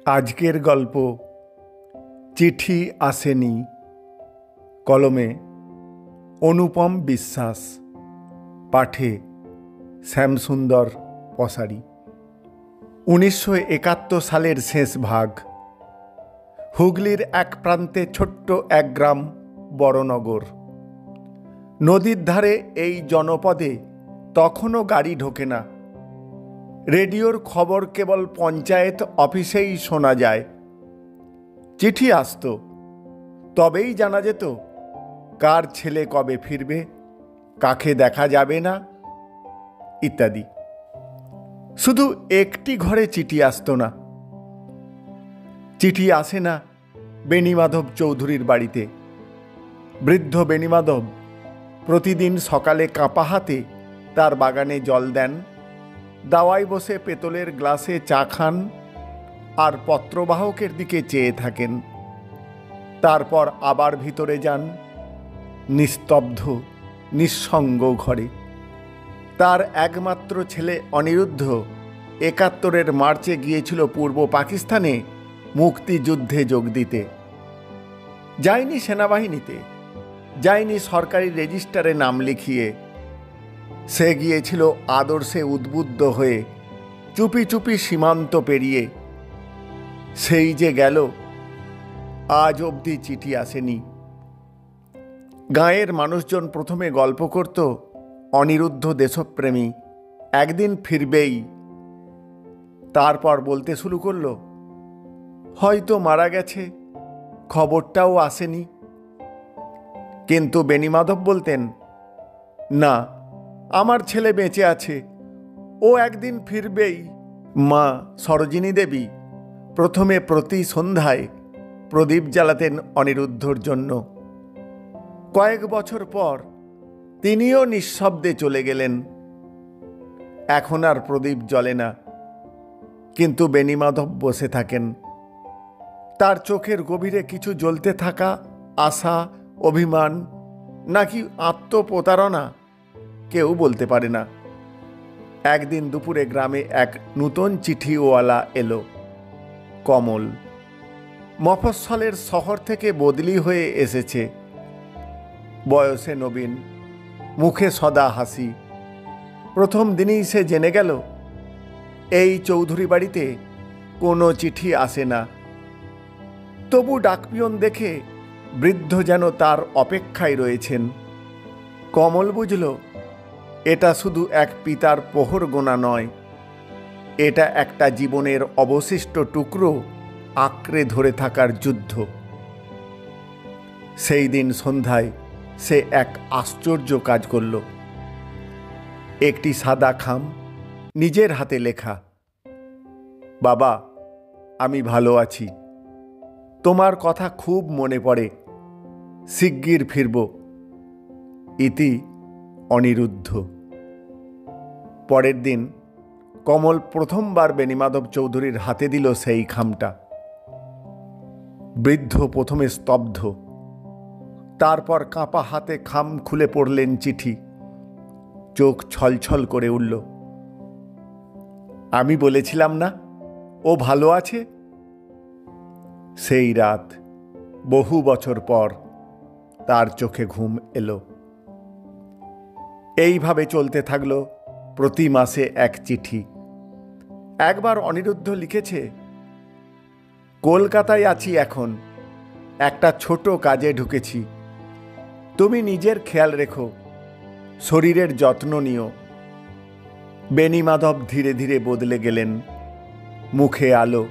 আজকের গল্প চিঠি আসেনি। কলমে অনুপম বিশ্বাস, পাঠে শ্যামসুন্দর পসারি। 1971 সালের শেষ ভাগ। হুগলির এক প্রান্তে ছোট্ট এক গ্রাম বড়নগর। নদীর ধারে এই জনপদে তখনও গাড়ি ঢোকে না। রেডিওর খবর কেবল পঞ্চায়েত অফিসেই শোনা যায়। চিঠি আসতো, তবেই জানা যেত কার ছেলে কবে ফিরবে, কাকে দেখা যাবে না ইত্যাদি। শুধু একটি ঘরে চিঠি আসতো না। চিঠি আসে না বেণীমাধব চৌধুরীর বাড়িতে। বৃদ্ধ বেণীমাধব প্রতিদিন সকালে কাঁপা হাতে তার বাগানে জল দেন, দাওয়ায় বসে পেতলের গ্লাসে চা খান আর পত্রবাহকের দিকে চেয়ে থাকেন। তারপর আবার ভিতরে যান, নিস্তব্ধ নিঃসঙ্গ ঘরে। তার একমাত্র ছেলে অনিরুদ্ধ 71-এর মার্চে গিয়েছিল পূর্ব পাকিস্তানে মুক্তিযুদ্ধে যোগ দিতে। যায়নি সেনাবাহিনীতে, যায়নি সরকারি রেজিস্টারে নাম লিখিয়ে। সে গিয়েছিল আদর্শে উদ্বুদ্ধ হয়ে, চুপি চুপি সীমান্ত পেরিয়ে। সেই যে গেল, আজ অবধি চিঠি আসেনি। গাঁয়ের মানুষজন প্রথমে গল্প করত অনিরুদ্ধ দেশপ্রেমী, একদিন ফিরবেই। তারপর বলতে শুরু করলো হয়তো মারা গেছে, খবরটাও আসেনি। কিন্তু বেণীমাধব বলতেন, না, আমার ছেলে বেঁচে আছে, ও একদিন ফিরবেই। মা সরোজিনী দেবী প্রথমে প্রতি সন্ধ্যায় প্রদীপ জ্বালাতেন অনিরুদ্ধর জন্য। কয়েক বছর পর তিনিও নিঃশব্দে চলে গেলেন। এখন আর প্রদীপ জ্বলে না, কিন্তু বেণীমাধব বসে থাকেন। তার চোখের গভীরে কিছু জ্বলতে থাকা আশা, অভিমান নাকি আত্মপ্রতারণা, কেউ বলতে পারে না। একদিন দুপুরে গ্রামে এক নূতন চিঠিওয়ালা এলো, কমল। মফস্বলের শহর থেকে বদলি হয়ে এসেছে। বয়সে নবীন, মুখে সদা হাসি। প্রথম দিনেই সে জেনে গেল এই চৌধুরী বাড়িতে কোনো চিঠি আসে না। তবু ডাকপিয়ন দেখে বৃদ্ধ যেন তার অপেক্ষায় রয়েছেন। কমল বুঝল এটা শুধু এক পিতার প্রহর গোনা নয়, এটা একটা জীবনের অবশিষ্ট টুকরো আঁকড়ে ধরে থাকার যুদ্ধ। সেই দিন সন্ধ্যায় সে এক আশ্চর্য কাজ করল। একটি সাদা খাম, নিজের হাতে লেখা, বাবা, আমি ভালো আছি, তোমার কথা খুব মনে পড়ে, শিগগির ফিরব, ইতি অনিরুদ্ধ। পরের দিন কমল প্রথমবার বেণীমাধব চৌধুরীর হাতে দিল সেই খামটা। বৃদ্ধ প্রথমে স্তব্ধ, তারপর কাঁপা হাতে খাম খুলে পড়লেন চিঠি। চোখ ছলছল করে উঠল। আমি বলেছিলাম না ও ভালো আছে? সেই রাত, বহু বছর পর, তার চোখে ঘুম এলো। এইভাবে চলতে থাকলো প্রতি মাসে এক চিঠি। একবার অনিরুদ্ধ লিখেছে, কলকাতায় আছি এখন, একটা ছোট কাজে ঢুকেছি, তুমি নিজের খেয়াল রেখো, শরীরের যত্ন নিও। বেণীমাধব ধীরে ধীরে বদলে গেলেন। মুখে আলো,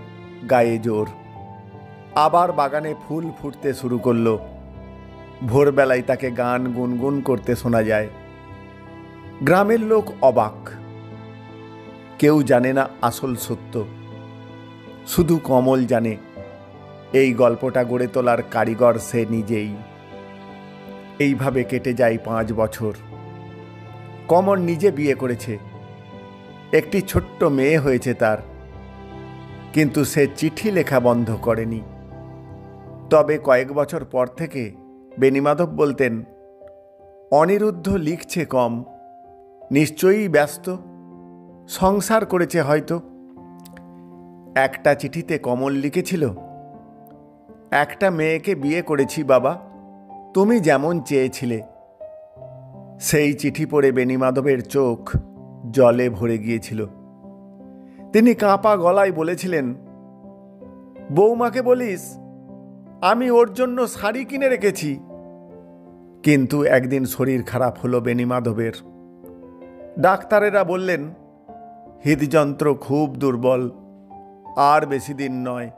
গায়ে জোর। আবার বাগানে ফুল ফুটতে শুরু করল। ভোরবেলায় তাকে গান গুনগুন করতে শোনা যায়। গ্রামের লোক অবাক। কেউ জানে না আসল সত্য, শুধু কমল জানে এই গল্পটা গড়ে তোলার কারিগর সে নিজেই। এইভাবে কেটে যায় 5 বছর। কমল নিজে বিয়ে করেছে, একটি ছোট্ট মেয়ে হয়েছে তার, কিন্তু সে চিঠি লেখা বন্ধ করেনি। তবে কয়েক বছর পর থেকে বেণীমাধব বলতেন, অনিরুদ্ধ লিখছে কম, নিশ্চয়ই ব্যস্ত, সংসার করেছে হয়তো। একটা চিঠিতে কমল লিখেছিল, একটা মেয়েকে বিয়ে করেছি বাবা, তুমি যেমন চেয়েছিলে। সেই চিঠি পড়ে বেণীমাধবের চোখ জলে ভরে গিয়েছিল। তিনি কাঁপা গলায় বলেছিলেন, বৌমাকে বলিস আমি ওর জন্য শাড়ি কিনে রেখেছি। কিন্তু একদিন শরীর খারাপ হলো বেণীমাধবের। ডাক্তারেরা বললেন, হৃদযন্ত্র খুব দুর্বল, আর বেশি দিন নয়।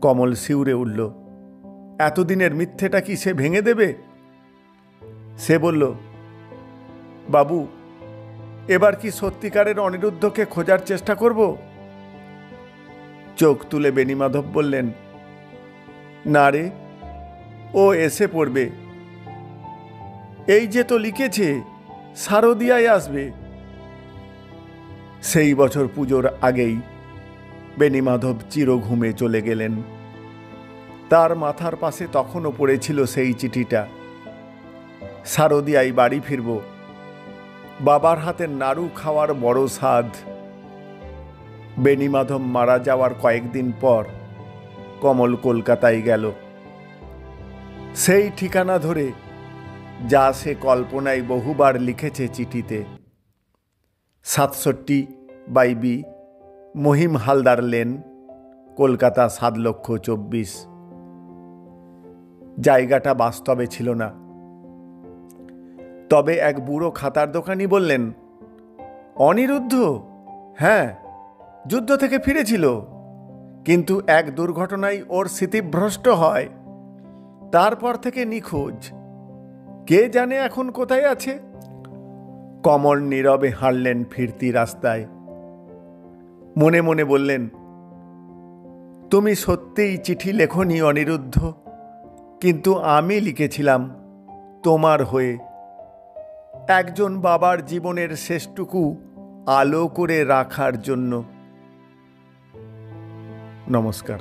কমল শিউরে উঠল। এতদিনের মিথ্যেটা কি সে ভেঙে দেবে? সে বলল, বাবু, এবার কি সত্যিকারের অনিরুদ্ধকে খোঁজার চেষ্টা করব? চোখ তুলে বেণীমাধব বললেন, না রে, ও এসে পড়বে। এই যে তো লিখেছে শারদিয়ায় আসবে। সেই বছর পুজোর আগেই বেণীমাধব চিরঘুমে চলে গেলেন। তার মাথার পাশে তখনও পড়েছিল সেই চিঠিটা। শারদিয়ায় বাড়ি ফিরব, বাবার হাতের নাড়ু খাওয়ার বড় স্বাদ। বেণীমাধব মারা যাওয়ার কয়েকদিন পর কমল কলকাতায় গেল। সেই ঠিকানা ধরে, যা সে কল্পনায় বহুবার লিখেছে চিঠিতে, 67/B মহিম হালদার লেন, কলকাতা 7,24,000। জায়গাটা বাস্তবে ছিল না। তবে এক বুড়ো খাতার দোকানি বললেন, অনিরুদ্ধ? হ্যাঁ, যুদ্ধ থেকে ফিরেছিল, কিন্তু এক দুর্ঘটনায় ওর স্মৃতিভ্রষ্ট হয়। তারপর থেকে নিখোঁজ। কে জানে এখন কোথায় আছে? কমল নীরবে হাঁটলেন ফিরতি রাস্তায়। মনে মনে বললেন, তুমি সত্যিই চিঠি লেখনি অনিরুদ্ধ, কিন্তু আমি লিখেছিলাম তোমার হয়ে, একজন বাবার জীবনের শেষটুকু আলো করে রাখার জন্য। নমস্কার।